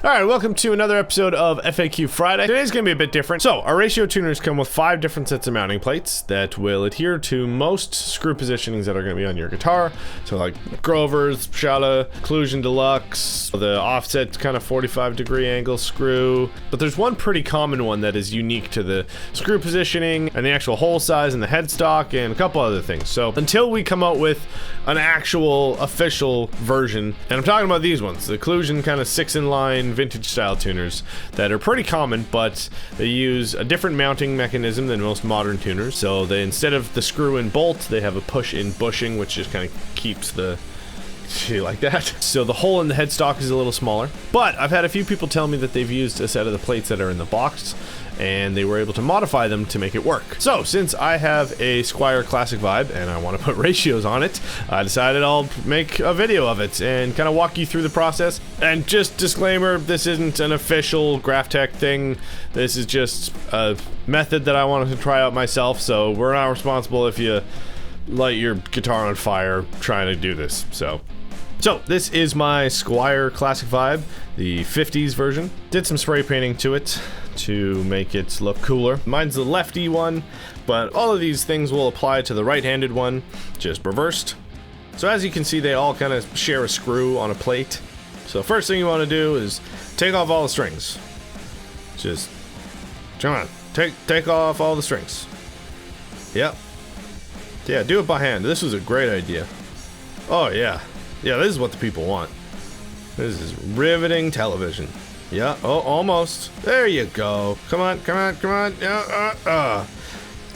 Alright, welcome to another episode of FAQ Friday. Today's going to be a bit different. So, our ratio tuners come with 5 different sets of mounting plates that will adhere to most screw positionings that are going to be on your guitar. So like Grover's, Shala, Occlusion Deluxe, the offset kind of 45-degree angle screw. But there's one pretty common one that is unique to the screw positioning and the actual hole size and the headstock and a couple other things. So, until we come out with an actual official version, and I'm talking about these ones, the Occlusion kind of 6-in-line vintage style tuners that are pretty common, but they use a different mounting mechanism than most modern tuners. So they, instead of the screw and bolt, they have a push in bushing, which just kind of keeps the like that. So the hole in the headstock is a little smaller, but I've had a few people tell me that they've used a set of the plates that are in the box and they were able to modify them to make it work. So since I have a Squier Classic Vibe and I want to put ratios on it, I decided I'll make a video of it and kind of walk you through the process. And just disclaimer, this isn't an official GraphTech thing. This is just a method that I wanted to try out myself, so we're not responsible if you light your guitar on fire trying to do this. So this is my Squier Classic Vibe, the 50s version. Did some spray painting to it to make it look cooler. Mine's the lefty one, but all of these things will apply to the right-handed one, just reversed. So as you can see, they all kind of share a screw on a plate. So first thing you want to do is take off all the strings. Just, come on, take off all the strings. Yep. Yeah, do it by hand. This was a great idea. Oh yeah. Yeah, this is what the people want. This is riveting television. Yeah, oh, almost. There you go. Come on, come on, come on.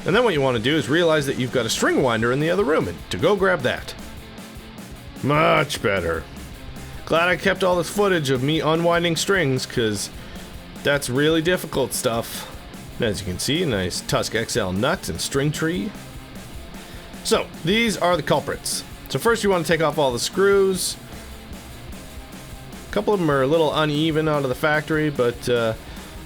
And then what you want to do is realize that you've got a string winder in the other room, and to go grab that. Much better. Glad I kept all this footage of me unwinding strings, because that's really difficult stuff. As you can see, a nice Tusk XL nut and string tree. So, these are the culprits. So first you want to take off all the screws. A couple of them are a little uneven out of the factory, but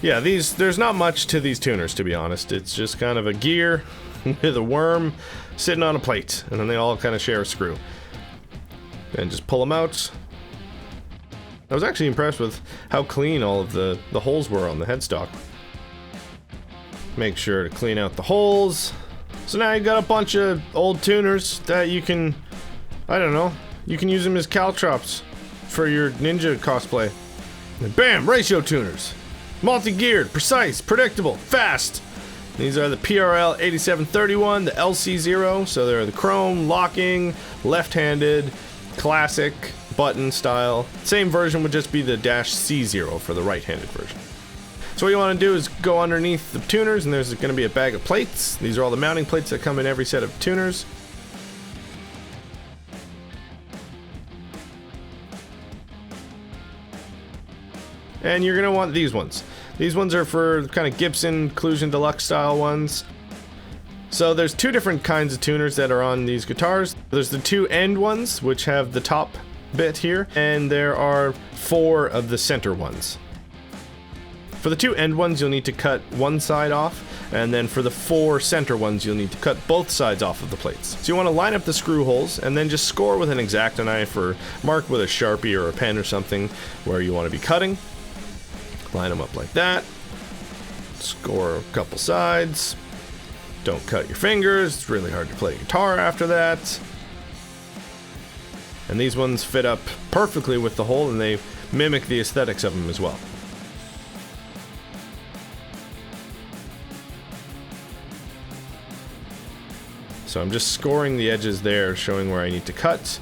yeah, there's not much to these tuners, to be honest. It's just kind of a gear with a worm sitting on a plate, and then they all kind of share a screw. And just pull them out. I was actually impressed with how clean all of the holes were on the headstock. Make sure to clean out the holes. So now you've got a bunch of old tuners that you can, I don't know, you can use them as caltrops for your ninja cosplay. And bam, ratio tuners. Multi-geared, precise, predictable, fast. These are the PRL 8731, the LC0, so they're the chrome, locking, left-handed, classic, button style. Same version would just be the -C0 for the right-handed version. So what you want to do is go underneath the tuners, and there's going to be a bag of plates. These are all the mounting plates that come in every set of tuners. And you're going to want these ones. These ones are for kind of Gibson Occlusion Deluxe style ones. So there's 2 different kinds of tuners that are on these guitars. There's the 2 end ones, which have the top bit here, and there are 4 of the center ones. For the 2 end ones, you'll need to cut one side off, and then for the 4 center ones, you'll need to cut both sides off of the plates. So you want to line up the screw holes, and then just score with an X-Acto knife, or mark with a Sharpie or a pen or something where you want to be cutting. Line them up like that. Score a couple sides. Don't cut your fingers, it's really hard to play guitar after that. And these ones fit up perfectly with the hole, and they mimic the aesthetics of them as well. So I'm just scoring the edges there, showing where I need to cut.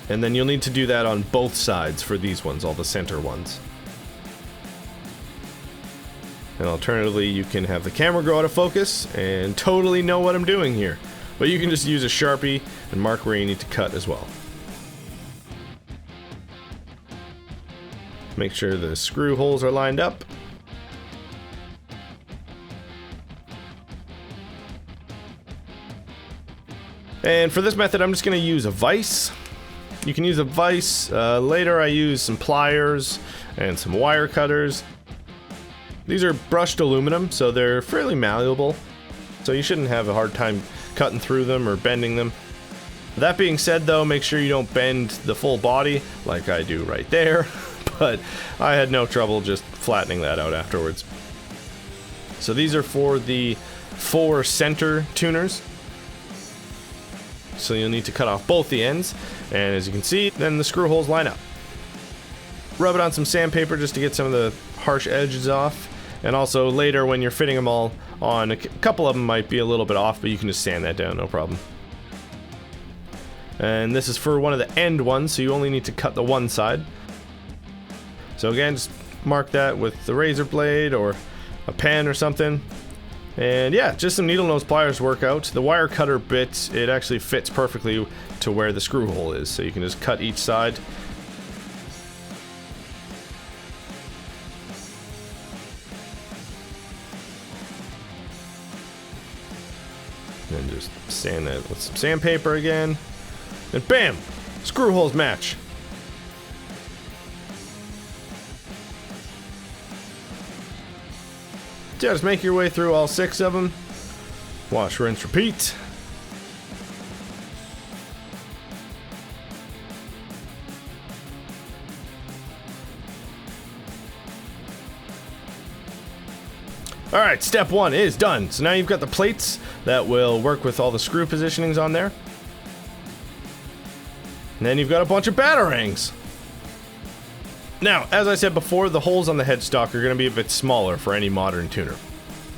And then you'll need to do that on both sides for these ones, all the center ones. And alternatively, you can have the camera go out of focus and totally know what I'm doing here. But you can just use a Sharpie and mark where you need to cut as well. Make sure the screw holes are lined up. And for this method, I'm just going to use a vise. You can use a vise. Later, I use some pliers and some wire cutters. These are brushed aluminum, so they're fairly malleable. So you shouldn't have a hard time cutting through them or bending them. That being said, though, make sure you don't bend the full body like I do right there. but I had no trouble just flattening that out afterwards. So these are for the 4 center tuners. So you'll need to cut off both the ends, and as you can see, then the screw holes line up. Rub it on some sandpaper just to get some of the harsh edges off, and also later when you're fitting them all on, a couple of them might be a little bit off, but you can just sand that down, no problem. And this is for one of the end ones, so you only need to cut the one side. So again, just mark that with the razor blade or a pen or something. And yeah, just some needle nose pliers work out. The wire cutter bit, it actually fits perfectly to where the screw hole is, so you can just cut each side. And just sand that with some sandpaper again. And bam! Screw holes match. Just make your way through all 6 of them. Wash, rinse, repeat. Alright, step 1 is done. So now you've got the plates that will work with all the screw positionings on there. And then you've got a bunch of batarangs. Now, as I said before, the holes on the headstock are going to be a bit smaller for any modern tuner.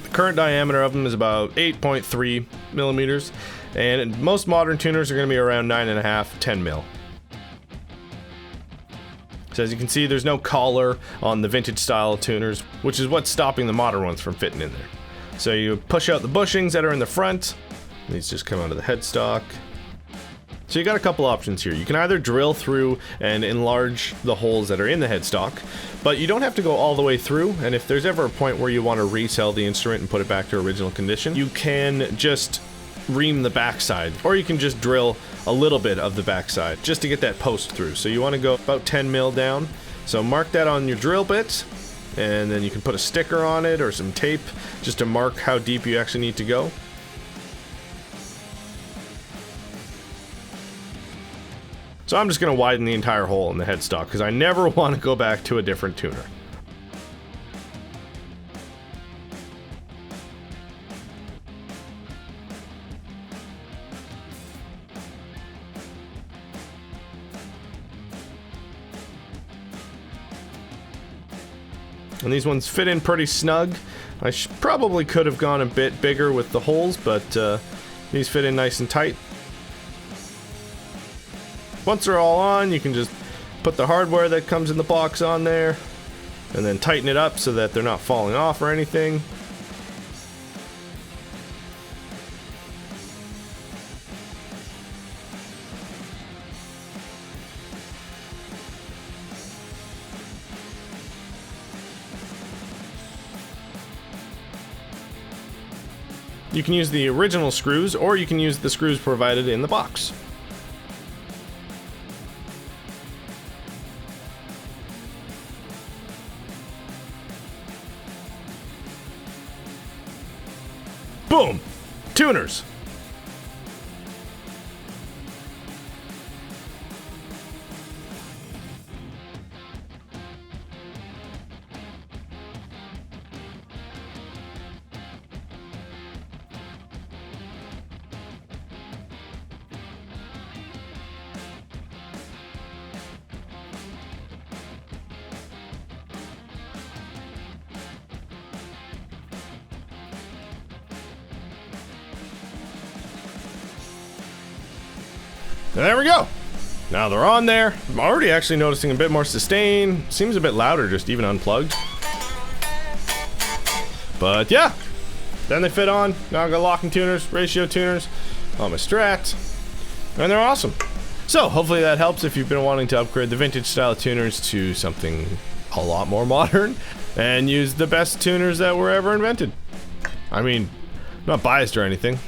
The current diameter of them is about 8.3 millimeters, and most modern tuners are going to be around 9.5, 10 mil. So as you can see, there's no collar on the vintage style tuners, which is what's stopping the modern ones from fitting in there. So you push out the bushings that are in the front. These just come out of the headstock. So you got a couple options here. You can either drill through and enlarge the holes that are in the headstock, but you don't have to go all the way through, and if there's ever a point where you want to resell the instrument and put it back to original condition, you can just ream the backside, or you can just drill a little bit of the backside just to get that post through. So you want to go about 10 mil down. So mark that on your drill bit, and then you can put a sticker on it or some tape just to mark how deep you actually need to go. So I'm just going to widen the entire hole in the headstock because I never want to go back to a different tuner. And these ones fit in pretty snug. I probably could have gone a bit bigger with the holes, but these fit in nice and tight. Once they're all on, you can just put the hardware that comes in the box on there and then tighten it up so that they're not falling off or anything. You can use the original screws, or you can use the screws provided in the box. Boom! Tuners! And there we go. Now they're on there. I'm already actually noticing a bit more sustain. Seems a bit louder just even unplugged. But yeah, then they fit on. Now I've got locking tuners, ratio tuners on my Strat, and they're awesome. So hopefully that helps if you've been wanting to upgrade the vintage style tuners to something a lot more modern and use the best tuners that were ever invented. I mean, I'm not biased or anything.